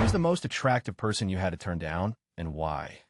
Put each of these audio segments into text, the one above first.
was the most attractive person you had to turn down, and why?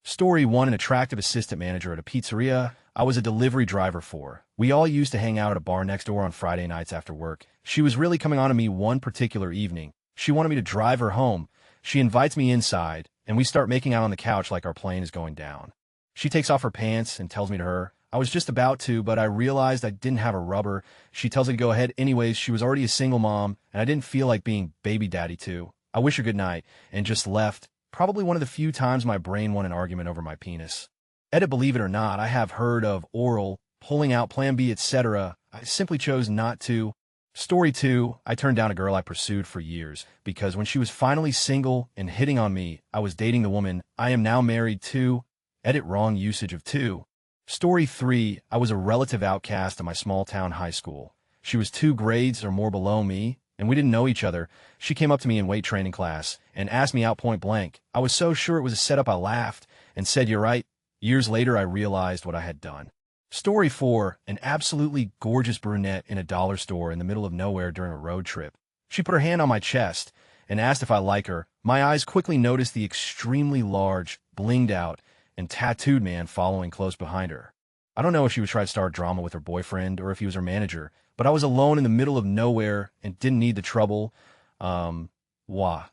Story 1. An attractive assistant manager at a pizzeria I was a delivery driver for. We all used to hang out at a bar next door on Friday nights after work. She was really coming on to me one particular evening. She wanted me to drive her home. She invites me inside, and we start making out on the couch like our plane is going down. She takes off her pants and tells me to her. I was just about to, but I realized I didn't have a rubber. She tells me to go ahead anyways. She was already a single mom, and I didn't feel like being baby daddy too. I wish her good night, and just left. Probably one of the few times my brain won an argument over my penis. Edit, believe it or not, I have heard of oral, pulling out, plan B, etc. I simply chose not to. Story 2. I turned down a girl I pursued for years because when she was finally single and hitting on me, I was dating the woman I am now married to. Edit, wrong usage of to. Story 3. I was a relative outcast at my small-town high school. She was 2 grades or more below me, and we didn't know each other. She came up to me in weight training class and asked me out point blank. I was so sure it was a setup I laughed and said, "You're right." Years later, I realized what I had done. Story 4. An absolutely gorgeous brunette in a dollar store in the middle of nowhere during a road trip. She put her hand on my chest and asked if I like her. My eyes quickly noticed the extremely large, blinged out, and tattooed man following close behind her. I don't know if she was trying to start drama with her boyfriend or if he was her manager, but I was alone in the middle of nowhere and didn't need the trouble.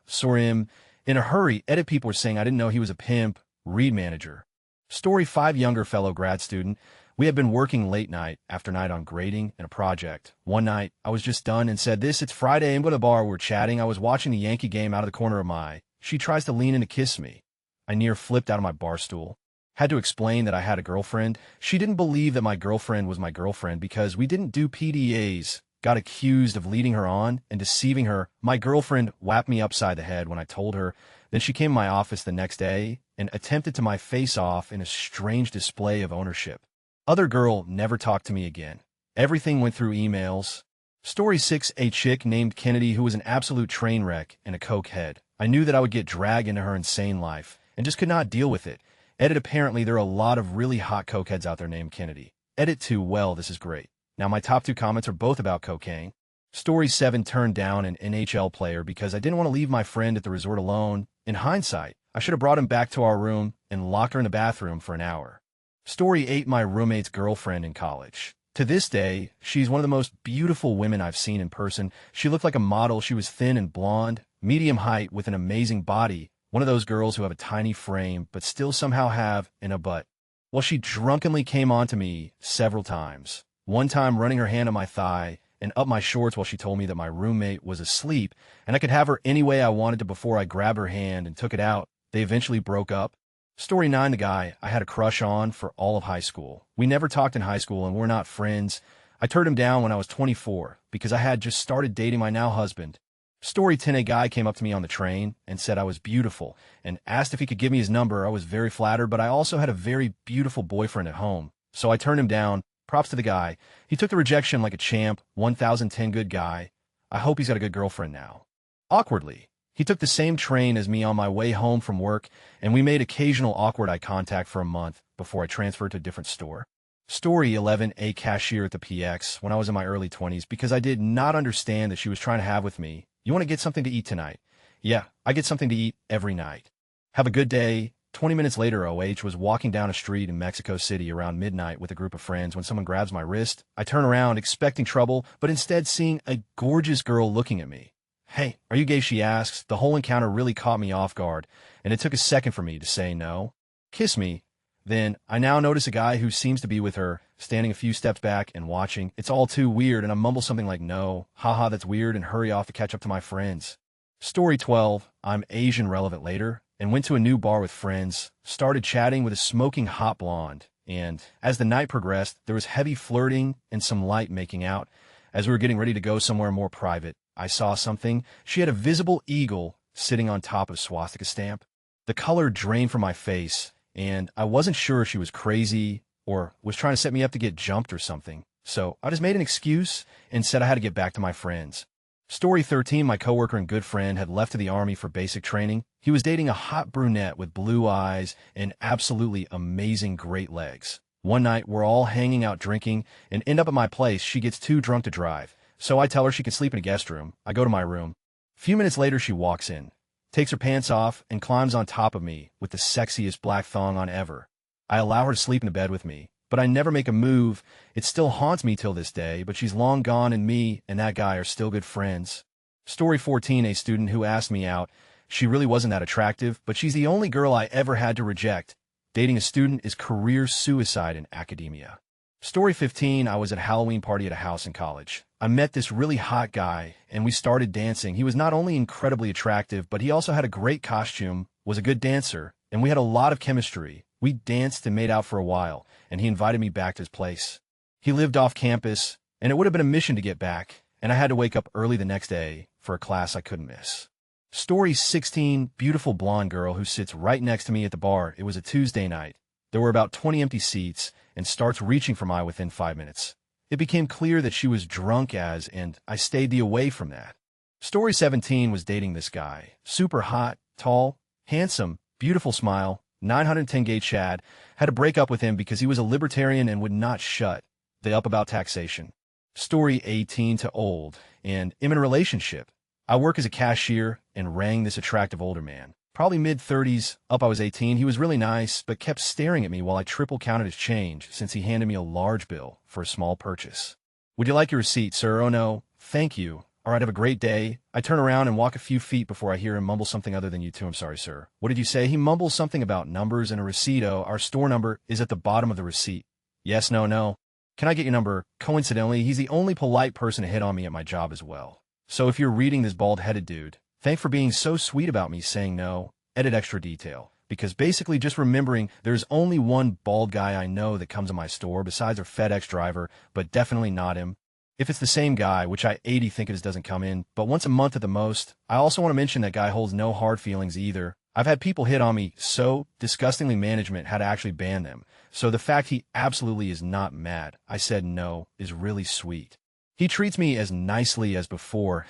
Sorry, in a hurry. Edit, people were saying I didn't know he was a pimp. Read manager. Story 5. Younger fellow grad student. We had been working late night after night on grading and a project. One night, I was just done and said, it's Friday, I'm going to the bar, we're chatting. I was watching the Yankee game out of the corner of my eye. She tries to lean in to kiss me. I near flipped out of my bar stool. Had to explain that I had a girlfriend. She didn't believe that my girlfriend was my girlfriend because we didn't do PDAs. Got accused of leading her on and deceiving her. My girlfriend whapped me upside the head when I told her. Then she came to my office the next day and attempted to my face off in a strange display of ownership. Other girl never talked to me again. Everything went through emails. Story 6. A chick named Kennedy who was an absolute train wreck and a coke head. I knew that I would get dragged into her insane life and just could not deal with it. Edit, apparently there are a lot of really hot cokeheads out there named Kennedy. Edit 2. Well, this is great. Now my top 2 comments are both about cocaine. Story 7. Turned down an NHL player because I didn't want to leave my friend at the resort alone. In hindsight, I should have brought him back to our room and locked her in the bathroom for an hour. Story 8. My roommate's girlfriend in college. To this day, she's one of the most beautiful women I've seen in person. She looked like a model. She was thin and blonde, medium height with an amazing body. One of those girls who have a tiny frame but still somehow have a butt. Well, she drunkenly came on to me several times. One time running her hand on my thigh and up my shorts while she told me that my roommate was asleep and I could have her any way I wanted to before I grabbed her hand and took it out. They eventually broke up. Story 9. The guy I had a crush on for all of high school. We never talked in high school and we're not friends. I turned him down when I was 24 because I had just started dating my now husband. Story 10. A guy came up to me on the train and said I was beautiful and asked if he could give me his number. I was very flattered, but I also had a very beautiful boyfriend at home. So I turned him down. Props to the guy. He took the rejection like a champ. 1010 good guy. I hope he's got a good girlfriend now. Awkwardly, he took the same train as me on my way home from work, and we made occasional awkward eye contact for a month before I transferred to a different store. Story 11. A cashier at the PX when I was in my early 20s because I did not understand that she was trying to have with me. You want to get something to eat tonight? Yeah, I get something to eat every night. Have a good day. 20 minutes later, OH was walking down a street in Mexico City around midnight with a group of friends when someone grabs my wrist. I turn around expecting trouble, but instead seeing a gorgeous girl looking at me. Hey, are you gay? She asks. The whole encounter really caught me off guard, and it took a second for me to say no. Kiss me. Then I now notice a guy who seems to be with her, standing a few steps back and watching. It's all too weird, and I mumble something like no, haha, that's weird, and hurry off to catch up to my friends. Story 12. I'm Asian relevant later, and went to a new bar with friends, started chatting with a smoking hot blonde, and as the night progressed, there was heavy flirting and some light making out. As we were getting ready to go somewhere more private, I saw something. She had a visible eagle sitting on top of a swastika stamp. The color drained from my face, and I wasn't sure if she was crazy or was trying to set me up to get jumped or something. So I just made an excuse and said I had to get back to my friends. Story 13. My coworker and good friend had left to the army for basic training. He was dating a hot brunette with blue eyes and absolutely amazing great legs. One night, we're all hanging out drinking and end up at my place. She gets too drunk to drive, so I tell her she can sleep in a guest room. I go to my room. A few minutes later, she walks in. takes her pants off, and climbs on top of me with the sexiest black thong on ever. I allow her to sleep in the bed with me, but I never make a move. It still haunts me till this day, but she's long gone and me and that guy are still good friends. Story 14, a student who asked me out. She really wasn't that attractive, but she's the only girl I ever had to reject. Dating a student is career suicide in academia. Story 15, I was at a Halloween party at a house in college. I met this really hot guy, and we started dancing. He was not only incredibly attractive, but he also had a great costume, was a good dancer, and we had a lot of chemistry. We danced and made out for a while, and he invited me back to his place. He lived off campus, and it would have been a mission to get back, and I had to wake up early the next day for a class I couldn't miss. Story 16, beautiful blonde girl who sits right next to me at the bar. It was a Tuesday night. There were about 20 empty seats, and starts reaching for mine within 5 minutes. It became clear that she was drunk and I stayed the away from that. Story 17 was dating this guy. Super hot, tall, handsome, beautiful smile, 910 gauge Chad. Had to break up with him because he was a libertarian and would not shut the up about taxation. Story 18 to old, and I'm in a relationship. I work as a cashier and rang this attractive older man. Probably mid-30s, up I was 18. He was really nice, but kept staring at me while I triple counted his change since he handed me a large bill for a small purchase. Would you like your receipt, sir? Oh no, thank you. All right, have a great day. I turn around and walk a few feet before I hear him mumble something other than you too. I'm sorry, sir. What did you say? He mumbles something about numbers and a receipt. Oh, our store number is at the bottom of the receipt. Yes, no. Can I get your number? Coincidentally, he's the only polite person to hit on me at my job as well. So if you're reading this bald-headed dude, thanks for being so sweet about me saying no. Edit extra detail. Because basically just remembering there's only one bald guy I know that comes to my store besides our FedEx driver, but definitely not him. If it's the same guy, which I 80 think it doesn't come in, but once a month at the most, I also want to mention that guy holds no hard feelings either. I've had people hit on me so disgustingly management had to actually ban them. So the fact he absolutely is not mad, I said no, is really sweet. He treats me as nicely as before,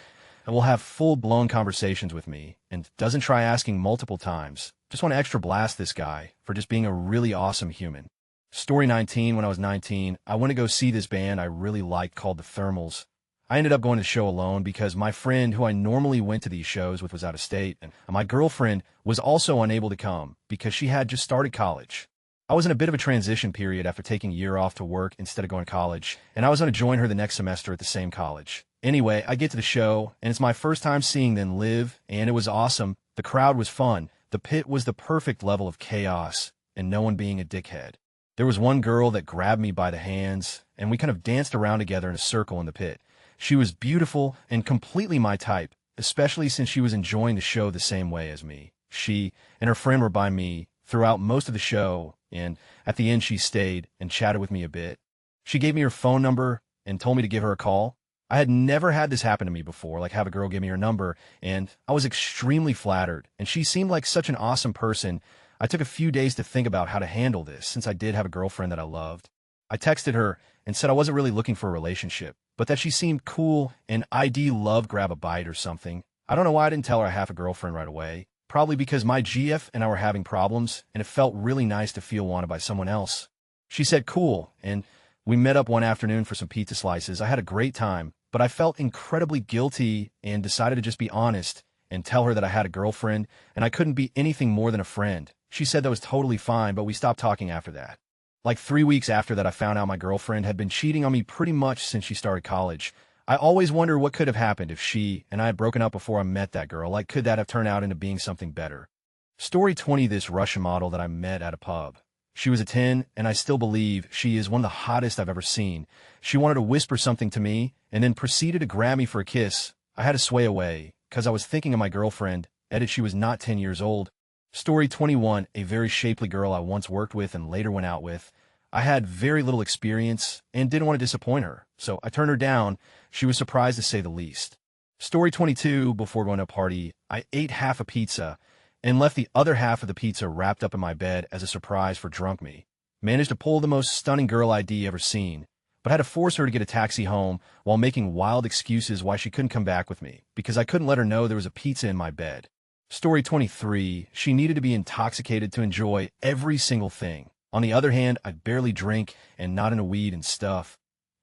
and will have full-blown conversations with me, and doesn't try asking multiple times. Just want to extra blast this guy for just being a really awesome human. Story 19, when I was 19, I went to go see this band I really liked called the Thermals. I ended up going to the show alone because my friend who I normally went to these shows with was out of state, and my girlfriend was also unable to come because she had just started college. I was in a bit of a transition period after taking a year off to work instead of going to college, and I was going to join her the next semester at the same college. Anyway, I get to the show, and it's my first time seeing them live, and it was awesome. The crowd was fun. The pit was the perfect level of chaos, and no one being a dickhead. There was one girl that grabbed me by the hands, and we kind of danced around together in a circle in the pit. She was beautiful and completely my type, especially since she was enjoying the show the same way as me. She and her friend were by me throughout most of the show, and at the end she stayed and chatted with me a bit. She gave me her phone number and told me to give her a call. I had never had this happen to me before, like have a girl give me her number, and I was extremely flattered, and she seemed like such an awesome person. I took a few days to think about how to handle this, since I did have a girlfriend that I loved. I texted her and said I wasn't really looking for a relationship, but that she seemed cool and I'd love grab a bite or something. I don't know why I didn't tell her I have a girlfriend right away. Probably because my GF and I were having problems, and it felt really nice to feel wanted by someone else. She said cool, and we met up one afternoon for some pizza slices. I had a great time, but I felt incredibly guilty and decided to just be honest and tell her that I had a girlfriend and I couldn't be anything more than a friend. She said that was totally fine, but we stopped talking after that. Like 3 weeks after that, I found out my girlfriend had been cheating on me pretty much since she started college. I always wonder what could have happened if she and I had broken up before I met that girl. Like, could that have turned out into being something better? Story 20, this Russian model that I met at a pub. She was a 10, and I still believe she is one of the hottest I've ever seen. She wanted to whisper something to me, and then proceeded to grab me for a kiss. I had to sway away, because I was thinking of my girlfriend. Edit, she was not 10 years old. Story 21, a very shapely girl I once worked with and later went out with. I had very little experience and didn't want to disappoint her, so I turned her down. She was surprised to say the least. Story 22, before going to a party, I ate half a pizza and left the other half of the pizza wrapped up in my bed as a surprise for drunk me. Managed to pull the most stunning girl ID ever seen, but had to force her to get a taxi home while making wild excuses why she couldn't come back with me, because I couldn't let her know there was a pizza in my bed. Story 23, she needed to be intoxicated to enjoy every single thing. On the other hand, I barely drink and not into weed and stuff.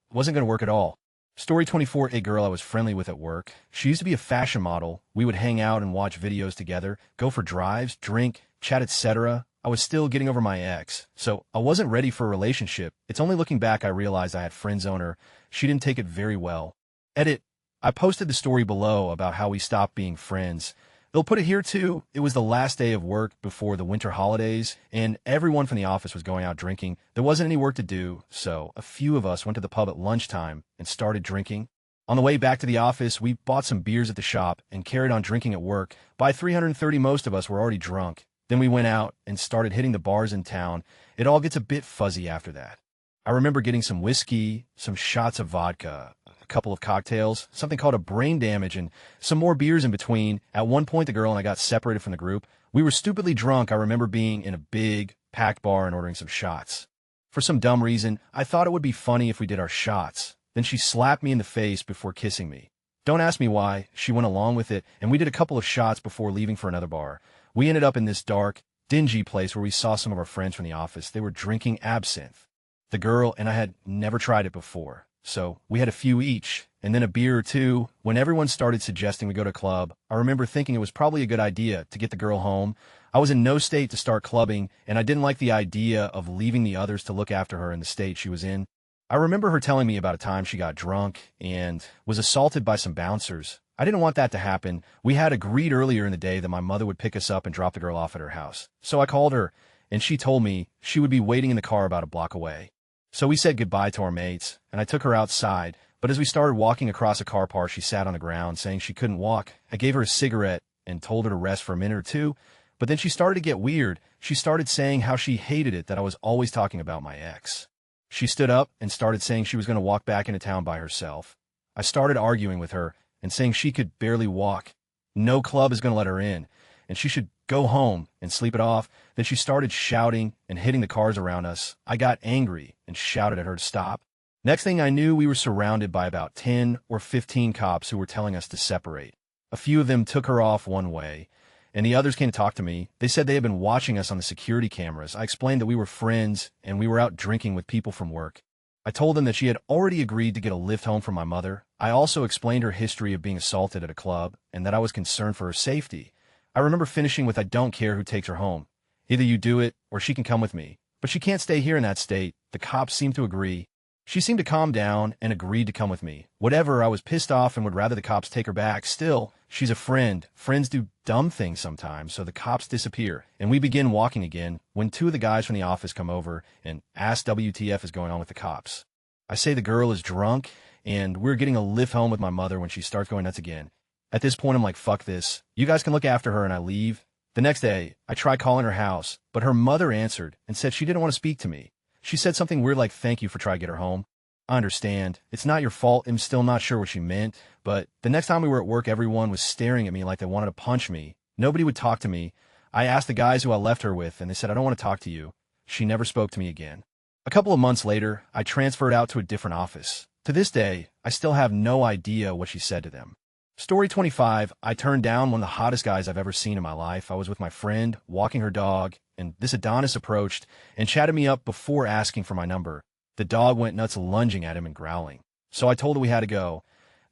It wasn't going to work at all. Story 24, a girl I was friendly with at work. She used to be a fashion model. We would hang out and watch videos together, go for drives, drink, chat, etc. I was still getting over my ex, so I wasn't ready for a relationship. It's only looking back I realized I had friend zoned her. She didn't take it very well. Edit. I posted the story below about how we stopped being friends. They'll put it here too. It was the last day of work before the winter holidays, and everyone from the office was going out drinking. There wasn't any work to do, so a few of us went to the pub at lunchtime and started drinking. On the way back to the office, we bought some beers at the shop and carried on drinking at work. By 3:30, most of us were already drunk. Then we went out and started hitting the bars in town. It all gets a bit fuzzy after that. I remember getting some whiskey, some shots of vodka, a couple of cocktails, something called a brain damage, and some more beers in between. At one point, the girl and I got separated from the group. We were stupidly drunk. I remember being in a big, packed bar and ordering some shots. For some dumb reason, I thought it would be funny if we did our shots. Then she slapped me in the face before kissing me. Don't ask me why. She went along with it, and we did a couple of shots before leaving for another bar. We ended up in this dark, dingy place where we saw some of our friends from the office. They were drinking absinthe. The girl and I had never tried it before, so we had a few each, and then a beer or two. When everyone started suggesting we go to a club, I remember thinking it was probably a good idea to get the girl home. I was in no state to start clubbing, and I didn't like the idea of leaving the others to look after her in the state she was in. I remember her telling me about a time she got drunk and was assaulted by some bouncers. I didn't want that to happen. We had agreed earlier in the day that my mother would pick us up and drop the girl off at her house. So I called her, and she told me she would be waiting in the car about a block away. So we said goodbye to our mates, and I took her outside. But as we started walking across a car park, she sat on the ground, saying she couldn't walk. I gave her a cigarette and told her to rest for a minute or two. But then she started to get weird. She started saying how she hated it that I was always talking about my ex. She stood up and started saying she was going to walk back into town by herself. I started arguing with her and saying she could barely walk. No club is going to let her in, and she should go home and sleep it off. Then she started shouting and hitting the cars around us. I got angry and shouted at her to stop. Next thing I knew, we were surrounded by about 10 or 15 cops who were telling us to separate. A few of them took her off one way, and the others came to talk to me. They said they had been watching us on the security cameras. I explained that we were friends and we were out drinking with people from work. I told them that she had already agreed to get a lift home from my mother. I also explained her history of being assaulted at a club and that I was concerned for her safety. I remember finishing with, I don't care who takes her home. Either you do it or she can come with me. But she can't stay here in that state. The cops seemed to agree. She seemed to calm down and agreed to come with me. Whatever, I was pissed off and would rather the cops take her back. Still, she's a friend. Friends do dumb things sometimes, so the cops disappear. And we begin walking again when two of the guys from the office come over and ask WTF is going on with the cops. I say the girl is drunk and we're getting a lift home with my mother when she starts going nuts again. At this point, I'm like, fuck this. You guys can look after her, and I leave. The next day, I try calling her house, but her mother answered and said she didn't want to speak to me. She said something weird like, thank you for trying to get her home. I understand. It's not your fault. I'm still not sure what she meant. But the next time we were at work, everyone was staring at me like they wanted to punch me. Nobody would talk to me. I asked the guys who I left her with, and they said, I don't want to talk to you. She never spoke to me again. A couple of months later, I transferred out to a different office. To this day, I still have no idea what she said to them. Story 25, I turned down one of the hottest guys I've ever seen in my life. I was with my friend, walking her dog, and this Adonis approached and chatted me up before asking for my number. The dog went nuts, lunging at him and growling. So I told her we had to go.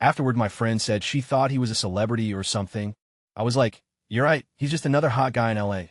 Afterward, my friend said she thought he was a celebrity or something. I was like, you're right, he's just another hot guy in LA.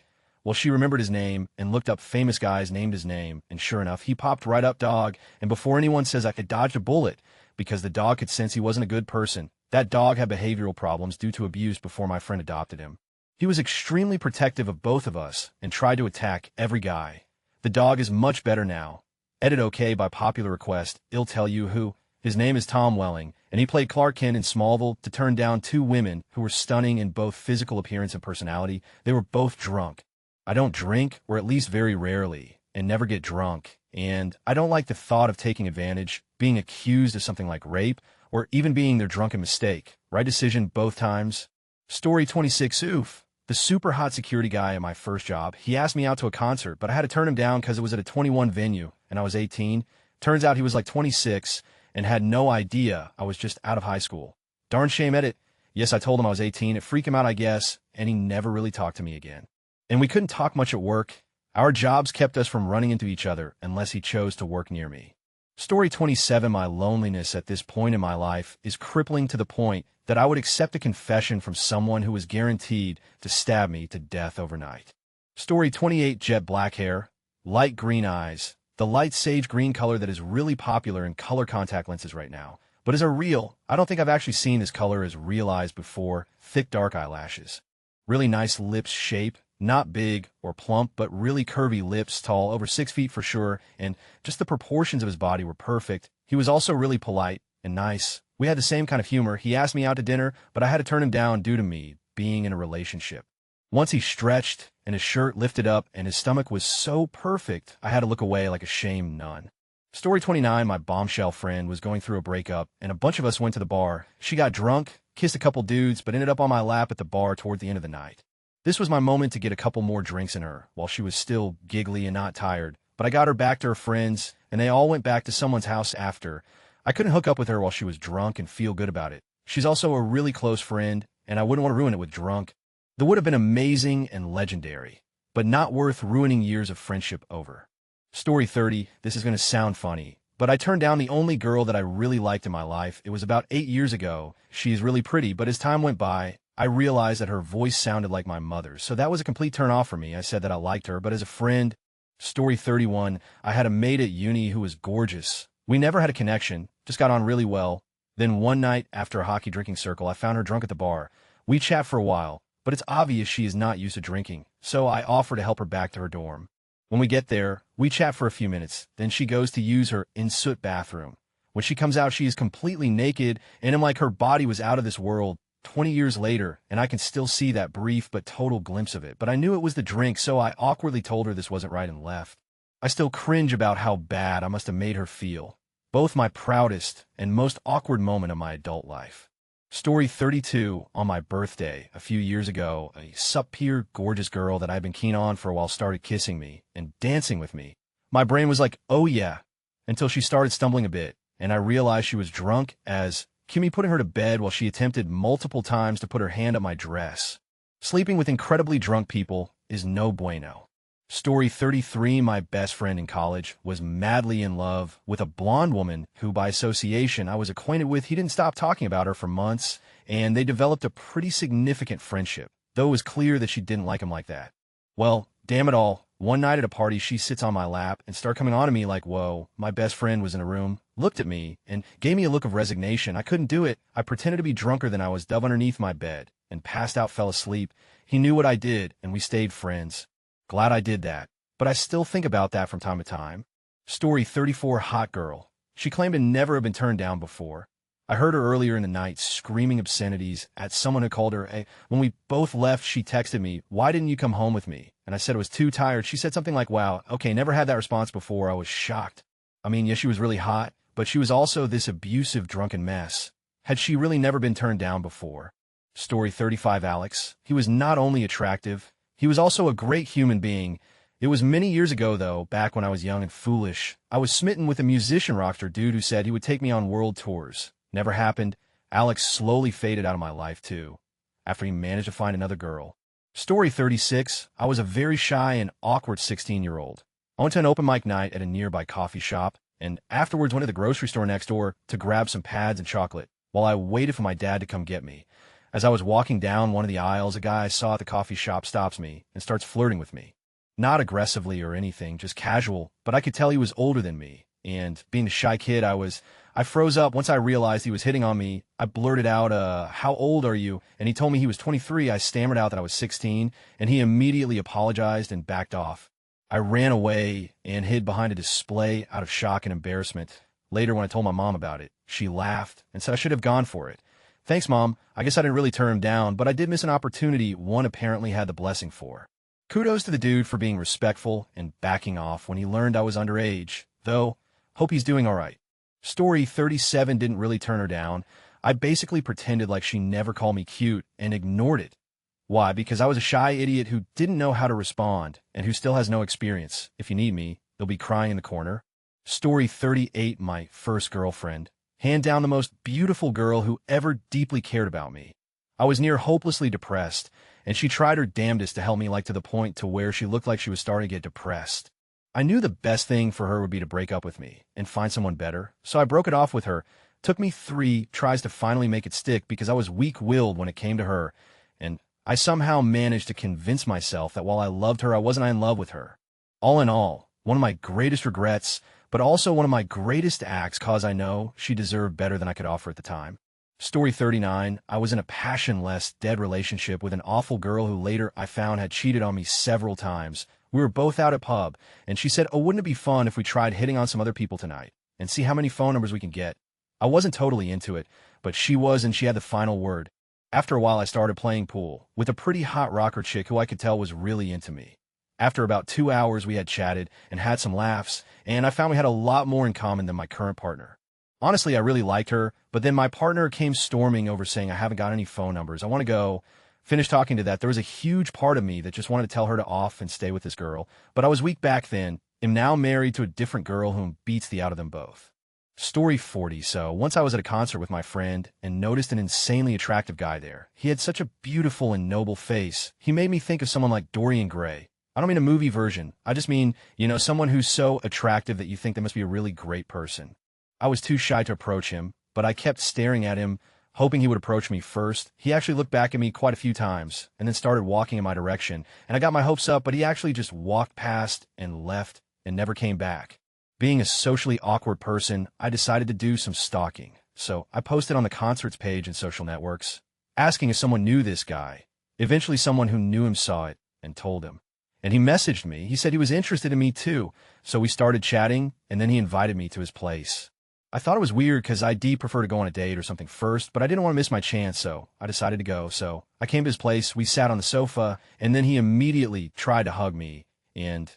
Well, she remembered his name and looked up famous guys, named his name, and sure enough, he popped right up dog, and before anyone says I could dodge a bullet, because the dog could sense he wasn't a good person. That dog had behavioral problems due to abuse before my friend adopted him. He was extremely protective of both of us and tried to attack every guy. The dog is much better now. Edit okay by popular request, I'll tell you who. His name is Tom Welling, and he played Clark Kent in Smallville to turn down two women who were stunning in both physical appearance and personality. They were both drunk. I don't drink, or at least very rarely, and never get drunk. And I don't like the thought of taking advantage, being accused of something like rape, or even being their drunken mistake. Right decision both times. Story 26, oof. The super hot security guy at my first job, he asked me out to a concert, but I had to turn him down because it was at a 21 venue, and I was 18. Turns out he was like 26 and had no idea I was just out of high school. Darn shame, edit. Yes, I told him I was 18. It freaked him out, I guess, and he never really talked to me again. And we couldn't talk much at work. Our jobs kept us from running into each other unless he chose to work near me. Story 27. My loneliness at this point in my life is crippling to the point that I would accept a confession from someone who was guaranteed to stab me to death overnight. Story 28. Jet black hair, light green eyes, the light sage green color that is really popular in color contact lenses right now. But as a real, I don't think I've actually seen this color as realized before. Thick dark eyelashes. Really nice lips shape, not big or plump, but really curvy lips, tall, over 6 feet for sure, and just the proportions of his body were perfect. He was also really polite and nice. We had the same kind of humor. He asked me out to dinner, but I had to turn him down due to me being in a relationship. Once he stretched and his shirt lifted up and his stomach was so perfect, I had to look away like a shamed nun. Story 29. My bombshell friend was going through a breakup, and a bunch of us went to the bar. She got drunk, kissed a couple dudes, but ended up on my lap at the bar toward the end of the night. This was my moment to get a couple more drinks in her, while she was still giggly and not tired. But I got her back to her friends, and they all went back to someone's house after. I couldn't hook up with her while she was drunk and feel good about it. She's also a really close friend, and I wouldn't want to ruin it with drunk. That would have been amazing and legendary, but not worth ruining years of friendship over. Story 30. This is going to sound funny, but I turned down the only girl that I really liked in my life. It was about 8 years ago. She's really pretty, but as time went by, I realized that her voice sounded like my mother's, so that was a complete turn-off for me. I said that I liked her, but as a friend. Story 31. I had a mate at uni who was gorgeous. We never had a connection, just got on really well. Then one night, after a hockey drinking circle, I found her drunk at the bar. We chat for a while, but it's obvious she is not used to drinking, so I offer to help her back to her dorm. When we get there, we chat for a few minutes, then she goes to use her in-soot bathroom. When she comes out, she is completely naked, and I'm like her body was out of this world. 20 years later, and I can still see that brief but total glimpse of it. But I knew it was the drink, so I awkwardly told her this wasn't right and left. I still cringe about how bad I must have made her feel. Both my proudest and most awkward moment of my adult life. Story 32. On my birthday, a few years ago, a sup-peer gorgeous girl that I'd been keen on for a while started kissing me and dancing with me. My brain was like, oh yeah, until she started stumbling a bit, and I realized she was drunk as Kimmy putting her to bed while she attempted multiple times to put her hand up my dress. Sleeping with incredibly drunk people is no bueno. Story 33. My best friend in college was madly in love with a blonde woman who, by association, I was acquainted with. He didn't stop talking about her for months, and they developed a pretty significant friendship, though it was clear that she didn't like him like that. Well, damn it all, one night at a party, she sits on my lap and started coming on to me like, whoa. My best friend was in a room, looked at me, and gave me a look of resignation. I couldn't do it. I pretended to be drunker than I was, dove underneath my bed, and passed out, fell asleep. He knew what I did, and we stayed friends. Glad I did that, but I still think about that from time to time. Story 34. Hot girl. She claimed to never have been turned down before. I heard her earlier in the night screaming obscenities at someone who called her. When we both left, she texted me, why didn't you come home with me? And I said I was too tired. She said something like, wow, okay, never had that response before. I was shocked. I mean, yes, she was really hot, but she was also this abusive, drunken mess. Had she really never been turned down before? Story 35. Alex. He was not only attractive, he was also a great human being. It was many years ago, though, back when I was young and foolish. I was smitten with a musician rockstar dude who said he would take me on world tours. Never happened. Alex slowly faded out of my life, too, after he managed to find another girl. Story 36. I was a very shy and awkward 16-year-old. I went to an open mic night at a nearby coffee shop, and afterwards went to the grocery store next door to grab some pads and chocolate, while I waited for my dad to come get me. As I was walking down one of the aisles, a guy I saw at the coffee shop stops me and starts flirting with me. Not aggressively or anything, just casual, but I could tell he was older than me, and being a shy kid, I froze up. Once I realized he was hitting on me, I blurted out, how old are you? And he told me he was 23. I stammered out that I was 16, and he immediately apologized and backed off. I ran away and hid behind a display out of shock and embarrassment. Later, when I told my mom about it, she laughed and said I should have gone for it. Thanks, Mom. I guess I didn't really turn him down, but I did miss an opportunity one apparently had the blessing for. Kudos to the dude for being respectful and backing off when he learned I was underage, though, hope he's doing all right. Story 37. Didn't really turn her down. I basically pretended like she never called me cute and ignored it. Why? Because I was a shy idiot who didn't know how to respond and who still has no experience. If you need me, they'll be crying in the corner. Story 38. My first girlfriend. Hand down the most beautiful girl who ever deeply cared about me. I was near hopelessly depressed, and she tried her damnedest to help me, like to the point to where she looked like she was starting to get depressed. I knew the best thing for her would be to break up with me and find someone better, so I broke it off with her. Took me 3 tries to finally make it stick because I was weak-willed when it came to her, and I somehow managed to convince myself that while I loved her, I wasn't in love with her. All in all, one of my greatest regrets, but also one of my greatest acts, cause I know she deserved better than I could offer at the time. Story 39, I was in a passionless, dead relationship with an awful girl who later I found had cheated on me several times. We were both out at pub, and she said, "Oh, wouldn't it be fun if we tried hitting on some other people tonight and see how many phone numbers we can get?" I wasn't totally into it, but she was, and she had the final word. After a while, I started playing pool with a pretty hot rocker chick who I could tell was really into me. After about 2 hours, we had chatted and had some laughs, and I found we had a lot more in common than my current partner. Honestly, I really liked her, but then my partner came storming over saying, "I haven't got any phone numbers. I want to go." Finished talking to that, there was a huge part of me that just wanted to tell her to off and stay with this girl, but I was weak back then, am now married to a different girl whom beats the out of them both. Story 40. So once I was at a concert with my friend and noticed an insanely attractive guy there. He had such a beautiful and noble face. He made me think of someone like Dorian Gray. I don't mean a movie version. I just mean, someone who's so attractive that you think they must be a really great person. I was too shy to approach him, but I kept staring at him, hoping he would approach me first. He actually looked back at me quite a few times and then started walking in my direction, and I got my hopes up, but he actually just walked past and left and never came back. Being a socially awkward person, I decided to do some stalking. So I posted on the concerts page in social networks, asking if someone knew this guy. Eventually someone who knew him saw it and told him. And he messaged me. He said he was interested in me too. So we started chatting, and then he invited me to his place. I thought it was weird because I'd prefer to go on a date or something first, but I didn't want to miss my chance, so I decided to go. So I came to his place, we sat on the sofa, and then he immediately tried to hug me and,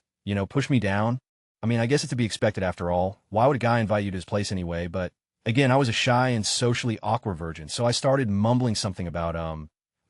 push me down. I mean, I guess it's to be expected after all. Why would a guy invite you to his place anyway? But again, I was a shy and socially awkward virgin, so I started mumbling something about,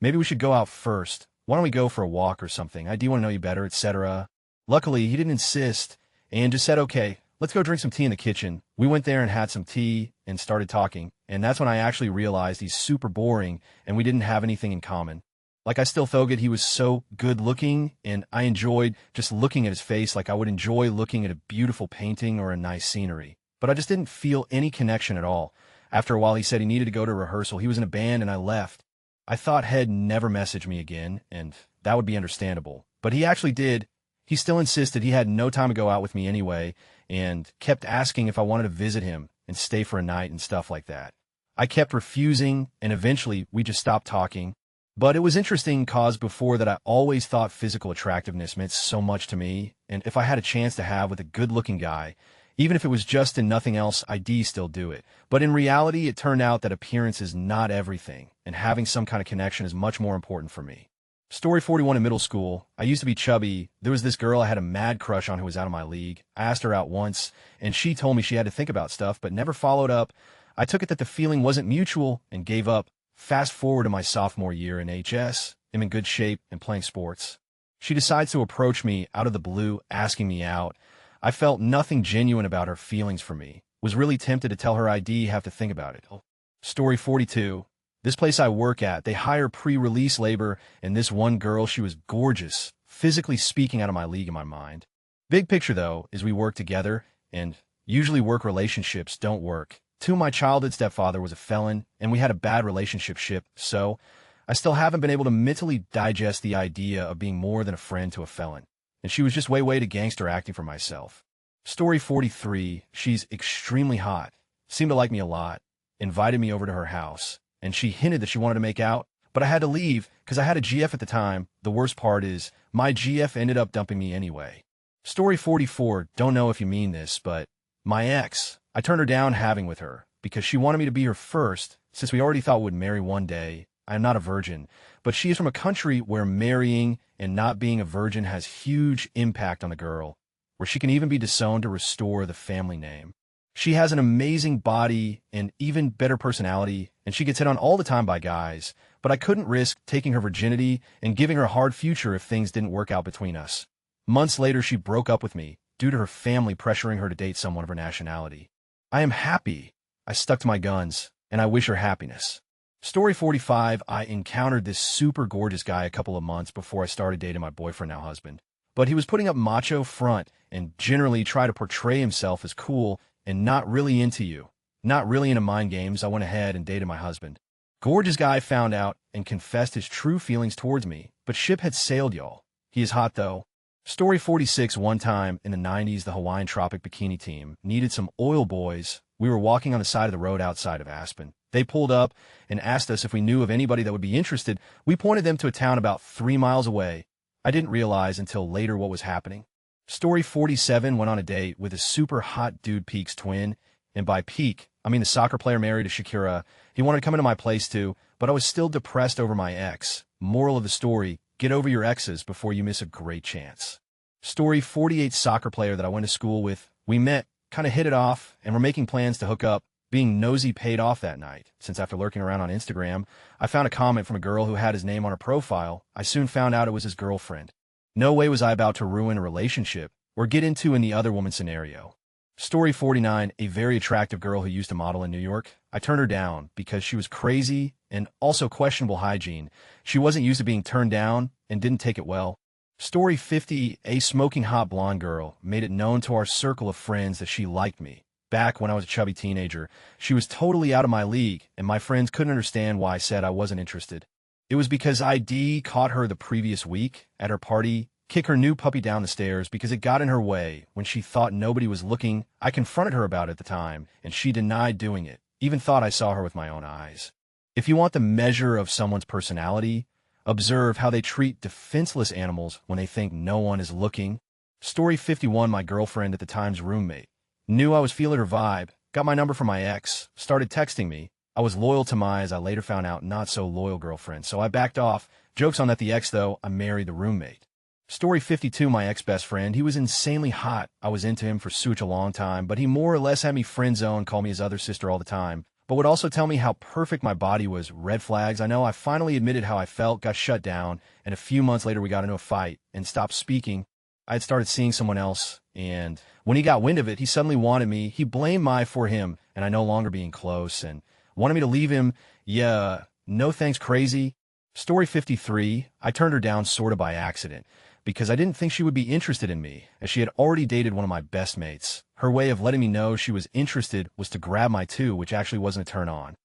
maybe we should go out first. Why don't we go for a walk or something? I do want to know you better, etc. Luckily, he didn't insist and just said, "Okay, let's go drink some tea in the kitchen." We went there and had some tea and started talking, and that's when I actually realized he's super boring and we didn't have anything in common. Like, I still thought he was so good looking, and I enjoyed just looking at his face like I would enjoy looking at a beautiful painting or a nice scenery. But I just didn't feel any connection at all. After a while, he said he needed to go to rehearsal. He was in a band, and I left. I thought he'd never message me again, and that would be understandable. But he actually did. He still insisted he had no time to go out with me anyway, and kept asking if I wanted to visit him and stay for a night and stuff like that. I kept refusing, and eventually we just stopped talking. But it was interesting cause before that I always thought physical attractiveness meant so much to me, and if I had a chance to have with a good-looking guy, even if it was just in nothing else, I'd still do it. But in reality, it turned out that appearance is not everything, and having some kind of connection is much more important for me. Story 41. In middle school, I used to be chubby. There was this girl I had a mad crush on who was out of my league. I asked her out once, and she told me she had to think about stuff, but never followed up. I took it that the feeling wasn't mutual and gave up. Fast forward to my sophomore year in HS, I'm in good shape and playing sports. She decides to approach me out of the blue, asking me out. I felt nothing genuine about her feelings for me. Was really tempted to tell her have to think about it. Story 42. This place I work at, they hire pre-release labor, and this one girl, she was gorgeous, physically speaking out of my league in my mind. Big picture, though, is we work together, and usually work relationships don't work. My childhood stepfather was a felon, and we had a bad relationship, so I still haven't been able to mentally digest the idea of being more than a friend to a felon. And she was just way too gangster acting for myself. Story 43. She's extremely hot, seemed to like me a lot, invited me over to her house, and she hinted that she wanted to make out, but I had to leave because I had a GF at the time. The worst part is, my GF ended up dumping me anyway. Story 44. Don't know if you mean this, but my ex, I turned her down having with her because she wanted me to be her first, since we already thought we'd marry one day. I am not a virgin, but she is from a country where marrying and not being a virgin has huge impact on the girl, where she can even be disowned to restore the family name. She has an amazing body and even better personality, and she gets hit on all the time by guys, but I couldn't risk taking her virginity and giving her a hard future if things didn't work out between us. Months later, she broke up with me due to her family pressuring her to date someone of her nationality. I am happy. I stuck to my guns, and I wish her happiness. Story 45. I encountered this super gorgeous guy a couple of months before I started dating my boyfriend, now husband. but he was putting up macho front and generally try to portray himself as cool and not really into you. Not really into mind games, I went ahead and dated my husband. Gorgeous guy found out and confessed his true feelings towards me, but ship had sailed, y'all. He is hot, though. Story 46. One time in the 90s, the Hawaiian Tropic Bikini team needed some oil boys. We were walking on the side of the road outside of Aspen. They pulled up and asked us if we knew of anybody that would be interested. We pointed them to a town about 3 miles away. I didn't realize until later what was happening. Story 47. Went on a date with a super hot dude Peak's twin. And by Peak, I mean the soccer player married to Shakira. He wanted to come into my place too, but I was still depressed over my ex. Moral of the story, get over your exes before you miss a great chance. Story 48. Soccer player that I went to school with. We met, kind of hit it off, and were making plans to hook up. Being nosy paid off that night, since after lurking around on Instagram, I found a comment from a girl who had his name on her profile. I soon found out it was his girlfriend. No way was I about to ruin a relationship or get into in the other woman scenario. Story 49. A very attractive girl who used to model in New York. I turned her down because she was crazy and also questionable hygiene. She wasn't used to being turned down and didn't take it well. Story 50. A smoking hot blonde girl made it known to our circle of friends that she liked me. Back when I was a chubby teenager, she was totally out of my league, and my friends couldn't understand why I said I wasn't interested. It was because ID caught her the previous week at her party, kick her new puppy down the stairs because it got in her way when she thought nobody was looking. I confronted her about it at the time, and she denied doing it, even thought I saw her with my own eyes. If you want the measure of someone's personality, observe how they treat defenseless animals when they think no one is looking. Story 51. My girlfriend at the time's roommate knew I was feeling her vibe, got my number from my ex, started texting me. I was loyal to my, as I later found out, not so loyal girlfriend, so I backed off. Joke's on that the ex, though, I married the roommate. Story 52. My ex-best friend, he was insanely hot. I was into him for such a long time, but he more or less had me friend-zoned, called me his other sister all the time, but would also tell me how perfect my body was. Red flags. I know I finally admitted how I felt, got shut down, and a few months later we got into a fight and stopped speaking. I had started seeing someone else, and when he got wind of it, he suddenly wanted me. He blamed me for him, and I no longer being close, and wanted me to leave him. Yeah, no thanks, crazy. Story 53. I turned her down sort of by accident, because I didn't think she would be interested in me, as she had already dated one of my best mates. Her way of letting me know she was interested was to grab my two, which actually wasn't a turn on.